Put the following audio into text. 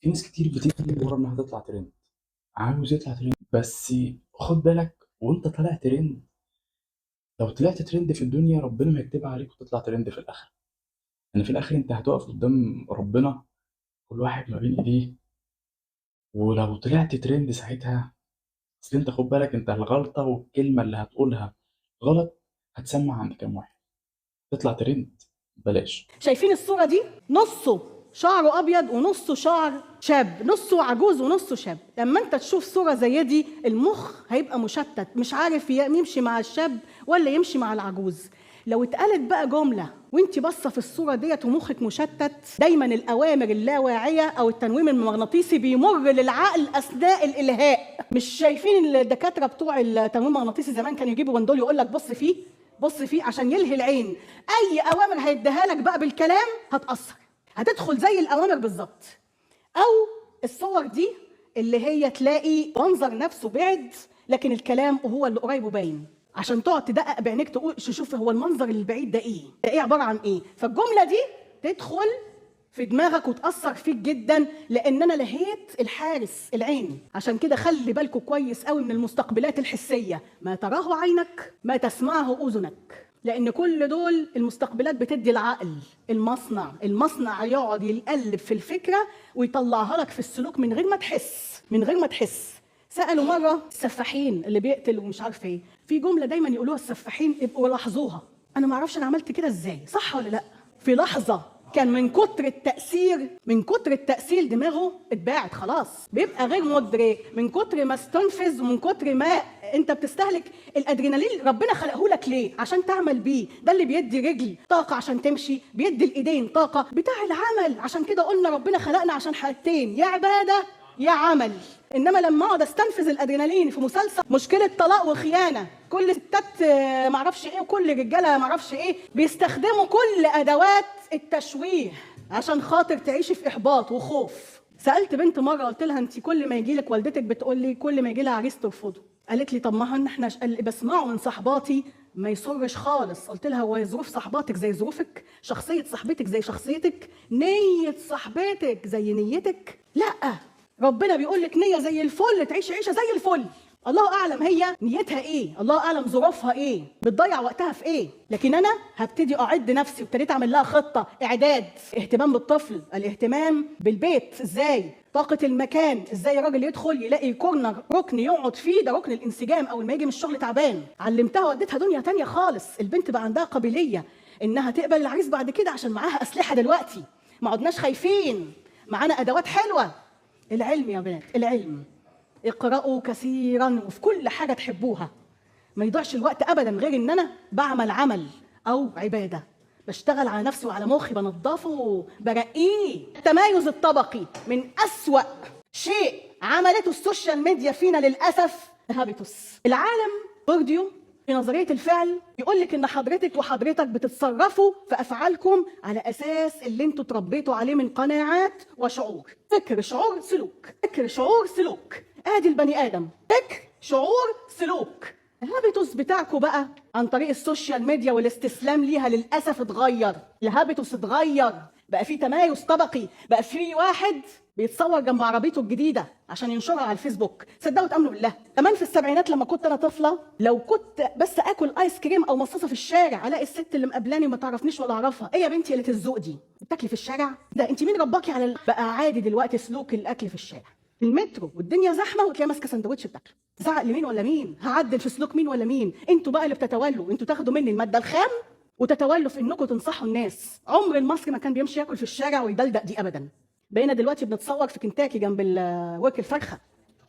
في ناس كتير بتجري ورا انها تطلع ترند، عاوز يطلع ترند، بس خد بالك وانت طالع ترند. لو طلعت ترند في الدنيا ربنا ما يكتبها عليك وتطلع ترند في الاخره. يعني في الاخر انت هتقف قدام ربنا، كل واحد ما بين ايديه. ولو طلعت ترند ساعتها، اصل انت خد بالك، انت الغلطه والكلمه اللي هتقولها غلط هتسمع عند كام واحد. تطلع ترند بلاش. شايفين الصورة دي؟ نصه شعره أبيض ونصه شعر شاب، نصه عجوز ونصه شاب. لما أنت تشوف صورة زي دي المخ هيبقى مشتت، مش عارف يمشي مع الشاب ولا يمشي مع العجوز. لو اتقالت بقى جملة وانت باصه في الصورة ديت ومخك مشتت، دايما الأوامر اللاواعية أو التنويم المغناطيسي بيمر للعقل أثناء الإلهاء. مش شايفين الدكاترة بتوع التنويم المغناطيسي زمان كانوا يجيبوا بندول يقول لك بص فيه بص فيه عشان يلهي العين. اي اوامر هيديها لك بقى بالكلام هتاثر، هتدخل زي الاوامر بالظبط. او الصور دي اللي هي تلاقي منظر نفسه بعد لكن الكلام هو اللي قريب وباين، عشان تقعد تدقق بعينيك تقول تشوف هو المنظر البعيد ده ايه، ده ايه عباره عن ايه. فالجمله دي تدخل في دماغك وتأثر فيك جدا، لأن أنا لهيت الحارس العين. عشان كده خلي بالكوا كويس قوي من المستقبلات الحسية، ما تراه عينك ما تسمعه أذنك، لأن كل دول المستقبلات بتدي العقل المصنع يقعد يقلب في الفكرة ويطلعها لك في السلوك من غير ما تحس. سألوا مرة السفاحين اللي بيقتل ومش عارف ايه، في جملة دايما يقولوها السفاحين ابقوا لاحظوها، أنا ما أعرفش أنا عملت كده إزاي، صح ولا لأ؟ في لحظة كان من كتر التأثير دماغه اتباعت خلاص، بيبقى غير مدرك من كتر ما استنفذ ومن كتر ما انت بتستهلك الادرينالين. ربنا خلقه لك ليه؟ عشان تعمل بيه، ده اللي بيدي رجل طاقة عشان تمشي، بيدي الايدين طاقة بتاع العمل. عشان كده قلنا ربنا خلقنا عشان حاجتين، يا عبادة يا عمل. انما لما اقعد استنفذ الادرينالين في مسلسل مشكله طلاق وخيانه، كل ستات معرفش ايه وكل رجاله معرفش ايه، بيستخدموا كل ادوات التشويه عشان خاطر تعيشي في احباط وخوف. سالت بنت مره قلت لها انت كل ما يجي لك والدتك بتقول لي كل ما يجي لها عريس ترفضه، قالت لي طب ما احنا اللي بسمعه من صحباتي ما يسرش خالص. قلت لها هو ظروف صحباتك زي ظروفك؟ شخصيه صاحبتك زي شخصيتك؟ نيه صاحبتك زي نيتك؟ لا، ربنا بيقول لك نيه زي الفل، تعيش عيشه زي الفل. الله اعلم هي نيتها ايه، الله اعلم ظروفها ايه، بتضيع وقتها في ايه. لكن انا هبتدي اعد نفسي وابتديت اعمل لها خطه اعداد. اهتمام بالطفل، الاهتمام بالبيت ازاي، طاقه المكان ازاي، الراجل يدخل يلاقي كورنر ركن يقعد فيه، ده ركن الانسجام اول ما يجي من الشغل تعبان. علمتها وديتها دنيا تانية خالص. البنت بقى عندها قابليه انها تقبل العريس بعد كده عشان معاها اسلحه دلوقتي، ما عدناش خايفين، معانا ادوات حلوه. العلم يا بنات، العلم، اقرأوا كثيرا وفي كل حاجة تحبوها. ما يضيعش الوقت أبدا غير إن أنا بعمل عمل أو عبادة، بشتغل على نفسي وعلى مخي، بنضفه برقيه. التمايز الطبقي من أسوأ شيء عملته السوشيال ميديا فينا للأسف. هابيتوس العالم بورديو في نظرية الفعل يقول لك إن حضرتك وحضرتك بتتصرفوا في أفعالكم على أساس اللي انتوا تربيتوا عليه من قناعات وشعور. فكر شعور سلوك، فكر شعور سلوك، ادي البني آدم، فكر شعور سلوك. الهابيتوس بتاعكم بقى عن طريق السوشيال ميديا والاستسلام ليها للأسف اتغير. الهابيتوس اتغير، بقى في تمايز طبقي، بقى في واحد بيتصور جنب عربيته الجديده عشان ينشرها على الفيسبوك. صدقوا تامنوا بالله، كمان في السبعينات لما كنت انا طفله، لو كنت بس اكل ايس كريم او مصاصه في الشارع الاقي الست اللي مقابلاني وما تعرفنيش ولا اعرفها، ايه يا بنتي قله الذوق دي، بتاكلي في الشارع؟ ده انت مين رباكي على بقى عادي دلوقتي سلوك الاكل في الشارع، في المترو والدنيا زحمه وتلاقي ماسكه سندوتش بتاكله. زعق لمين ولا مين؟ هعدل في سلوك مين ولا مين؟ انتوا بقى اللي بتتولوا، انتوا تاخدوا مني الماده الخام وتتولوا في انكم تنصحوا الناس. عمر المصري ما كان بيمشي ياكل في الشارع ويدلدق دي ابدا. بقينا دلوقتي بنتصور في كنتاكي جنب ورك الفرخه.